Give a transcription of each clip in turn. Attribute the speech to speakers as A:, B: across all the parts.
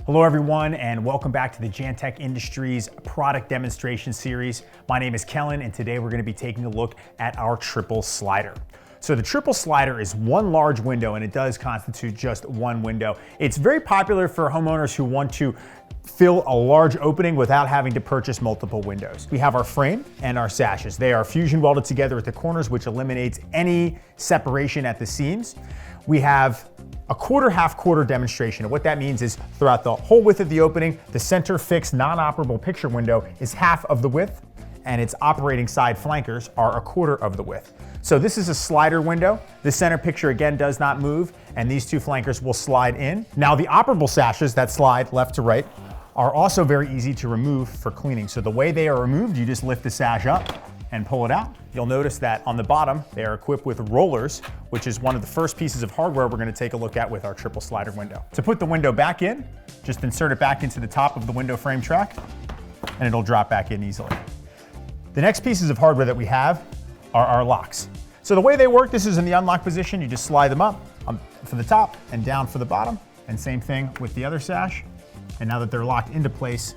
A: Hello everyone, and welcome back to the Jantek Industries product demonstration series. My name is Kelan, and today we're going to be taking a look at our triple slider. So the triple slider is one large window, and it does constitute just one window. It's very popular for homeowners who want to fill a large opening without having to purchase multiple windows. We have our frame and our sashes. They are fusion welded together at the corners, which eliminates any separation at the seams. We have a quarter, half-quarter demonstration. And what that means is throughout the whole width of the opening, the center fixed non-operable picture window is half of the width, and its operating side flankers are a quarter of the width. So this is a slider window. The center picture again does not move, and these two flankers will slide in. Now the operable sashes that slide left to right are also very easy to remove for cleaning. So the way they are removed, you just lift the sash up and pull it out. You'll notice that on the bottom, they are equipped with rollers, which is one of the first pieces of hardware we're gonna take a look at with our triple slider window. To put the window back in, just insert it back into the top of the window frame track, and it'll drop back in easily. The next pieces of hardware that we have are our locks. So the way they work, this is in the unlock position. You just slide them up for the top and down for the bottom, and same thing with the other sash. And now that they're locked into place,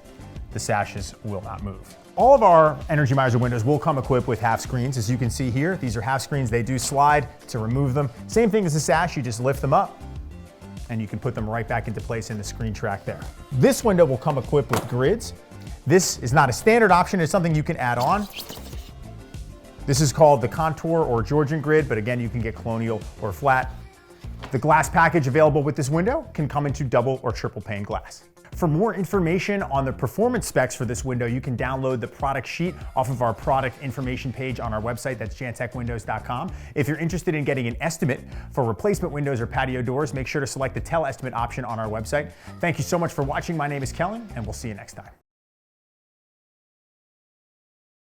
A: the sashes will not move. All of our EnergyMiser windows will come equipped with half screens. As you can see here, these are half screens. They do slide to remove them. Same thing as the sash, you just lift them up and you can put them right back into place in the screen track there. This window will come equipped with grids. This is not a standard option, it's something you can add on. This is called the contour or Georgian grid, but again, you can get colonial or flat. The glass package available with this window can come into double or triple pane glass. For more information on the performance specs for this window, you can download the product sheet off of our product information page on our website. That's jantekwindows.com. If you're interested in getting an estimate for replacement windows or patio doors, make sure to select the tele estimate option on our website. Thank you so much for watching. My name is Kelan, and we'll see you next time.